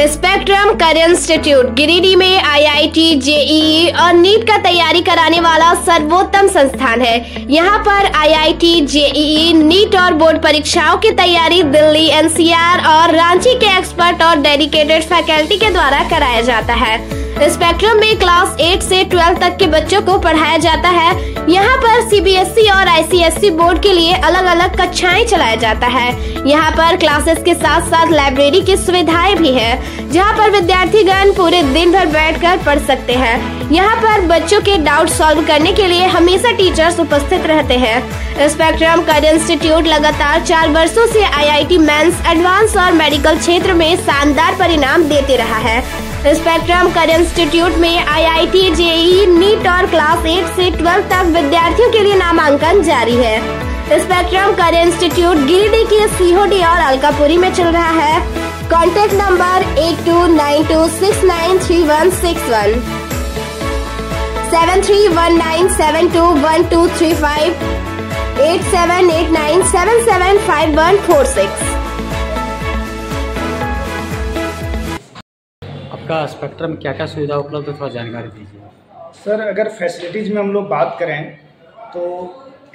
Spectrum career institute Giridih में IIT, JEE और NEET का तैयारी कराने वाला सर्वोत्तम संस्थान है। यहाँ पर आईआईटी, जेईई, नीट और बोर्ड परीक्षाओं की तैयारी दिल्ली, एनसीआर और रांची के एक्सपर्ट और डेडिकेटेड फैकल्टी के द्वारा कराया जाता है। स्पेक्ट्रम में क्लास 8 से 12 तक के बच्चों को पढ़ाया जाता है। यहाँ पर सीबीएसई और आईसीएसई बोर्ड के लिए अलग अलग कक्षाएं चलाया जाता है। यहाँ पर क्लासेस के साथ साथ लाइब्रेरी की सुविधाएं भी है, जहाँ पर विद्यार्थीगण पूरे दिन भर बैठकर पढ़ सकते हैं। यहाँ पर बच्चों के डाउट सॉल्व करने के लिए हमेशा टीचर्स उपस्थित रहते हैं। स्पेक्ट्रम करियर इंस्टीट्यूट लगातार 4 वर्षों से आईआईटी मेंस, एडवांस और मेडिकल क्षेत्र में शानदार परिणाम देते रहा है। स्पेक्ट्रम करियर इंस्टीट्यूट में आईआईटी, जेईई, नीट और क्लास 8 से 12 तक विद्यार्थियों के लिए नामांकन जारी है। स्पेक्ट्रम करियर इंस्टीट्यूट गिरिडीह के सीओडी और अलकापुरी में चल रहा है। Contact number 8292693161, 7319721235, 8789775146। आपका स्पेक्ट्रम क्या क्या सुविधा उपलब्ध है, थोड़ा जानकारी दीजिए। सर, अगर फैसिलिटीज़ में हम लोग बात करें तो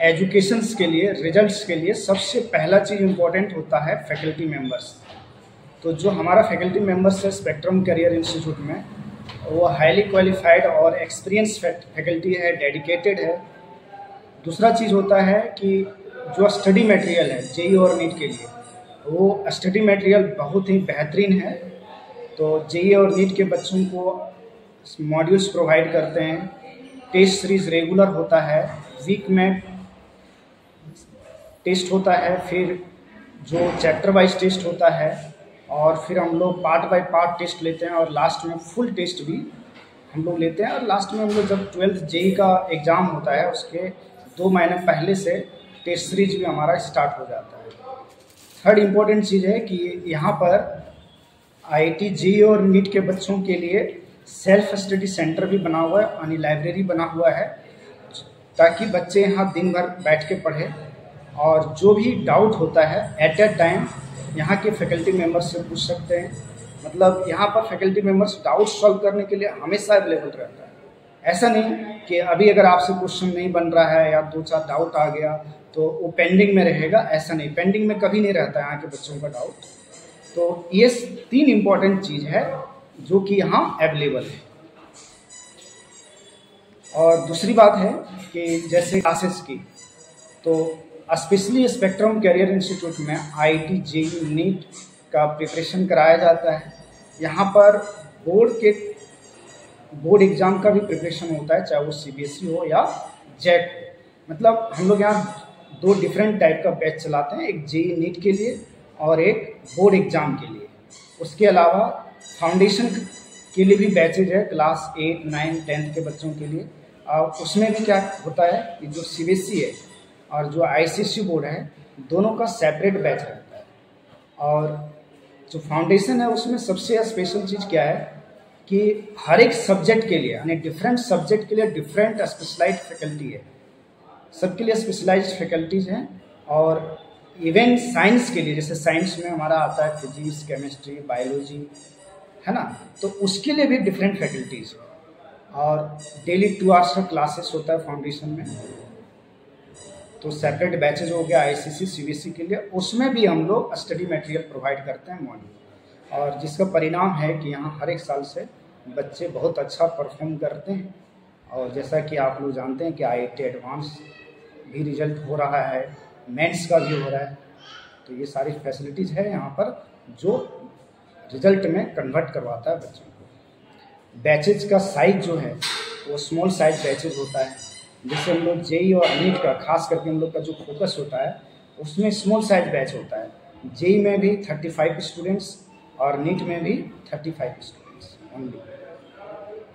एजुकेशंस के लिए, रिजल्ट्स के लिए सबसे पहला चीज़ इम्पोर्टेंट होता है फैकल्टी मेंबर्स। तो जो हमारा फैकल्टी मेंबर्स है स्पेक्ट्रम करियर इंस्टीट्यूट में, वो हाईली क्वालिफाइड और एक्सपीरियंस फैकल्टी है, डेडिकेटेड है। दूसरा चीज़ होता है कि जो स्टडी मटेरियल है जेईई और नीट के लिए, वो स्टडी मटेरियल बहुत ही बेहतरीन है। तो जेईई और नीट के बच्चों को मॉड्यूल्स प्रोवाइड करते हैं। टेस्ट सीरीज़ रेगुलर होता है, वीक में टेस्ट होता है, फिर जो चैप्टर वाइज टेस्ट होता है, और फिर हम लोग पार्ट बाय पार्ट टेस्ट लेते हैं और लास्ट में फुल टेस्ट भी हम लोग लेते हैं। और लास्ट में हम लोग जब 12th जेईई का एग्ज़ाम होता है उसके 2 महीने पहले से टेस्ट सीरीज भी हमारा स्टार्ट हो जाता है। थर्ड इम्पोर्टेंट चीज़ है कि यहाँ पर आईआईटी, जेईई और नीट के बच्चों के लिए सेल्फ स्टडी सेंटर भी बना हुआ है, यानी लाइब्रेरी बना हुआ है, ताकि बच्चे यहाँ दिन भर बैठ के पढ़ें और जो भी डाउट होता है एट ए टाइम यहाँ के फैकल्टी मेंबर्स से पूछ सकते हैं। मतलब यहाँ पर फैकल्टी मेंबर्स डाउट सॉल्व करने के लिए हमेशा अवेलेबल रहता है। ऐसा नहीं कि अभी अगर आपसे क्वेश्चन नहीं बन रहा है या 2-4 डाउट आ गया तो वो पेंडिंग में रहेगा, ऐसा नहीं, पेंडिंग में कभी नहीं रहता है यहाँ के बच्चों का डाउट। तो ये 3 इम्पॉर्टेंट चीज़ है जो कि यहाँ अवेलेबल है। और दूसरी बात है कि जैसे क्लासेस की, तो स्पेशली स्पेक्ट्रम करियर इंस्टीट्यूट में आईआईटी, जेईई, नीट का प्रिपरेशन कराया जाता है। यहाँ पर बोर्ड एग्ज़ाम का भी प्रिपरेशन होता है, चाहे वो सीबीएसई हो या जेट। मतलब हम लोग यहाँ 2 डिफरेंट टाइप का बैच चलाते हैं, एक जेईई नीट के लिए और एक बोर्ड एग्ज़ाम के लिए। उसके अलावा फाउंडेशन के लिए भी बैचेज है, क्लास 8, 9, 10 के बच्चों के लिए। और उसमें भी क्या होता है कि जो सीबीएसई है और जो आईसीएसई बोर्ड है, दोनों का सेपरेट बैच रहता है। और जो फाउंडेशन है उसमें सबसे स्पेशल चीज़ क्या है कि हर एक सब्जेक्ट के लिए, यानी डिफरेंट सब्जेक्ट के लिए डिफरेंट स्पेशलाइज्ड फैकल्टी है, सबके लिए स्पेशलाइज्ड फैकल्टीज़ हैं। और इवन साइंस के लिए, जैसे साइंस में हमारा आता है फिजिक्स, केमिस्ट्री, बायोलॉजी, है ना, तो उसके लिए भी डिफरेंट फैकल्टीज़ है। और डेली 2 आवर्स का क्लासेस होता है फाउंडेशन में। तो सेपरेट बैचेज हो गया आईसीएसई, सीबीएसई के लिए, उसमें भी हम लोग स्टडी मटेरियल प्रोवाइड करते हैं मॉड्यूल। और जिसका परिणाम है कि यहाँ हर एक साल से बच्चे बहुत अच्छा परफॉर्म करते हैं। और जैसा कि आप लोग जानते हैं कि आईआईटी एडवांस भी रिजल्ट हो रहा है, मेंस का भी हो रहा है। तो ये सारी फैसिलिटीज़ है यहाँ पर जो रिजल्ट में कन्वर्ट करवाता है बच्चों को। बैचेज का साइज जो है वो स्मॉल साइज बैचेज होता है, जिससे हम लोग जेईई और नीट का खास करके हम लोग का जो फोकस होता है उसमें स्मॉल साइज बैच होता है। जेईई में भी 35 स्टूडेंट्स और नीट में भी 35 स्टूडेंट्स ओनली।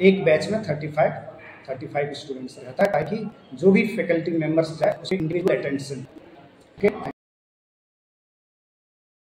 एक बैच में 35 स्टूडेंट्स रहता है, ताकि जो भी फैकल्टी मेंबर्स जाए उसे इंडिविजुअल अटेंशन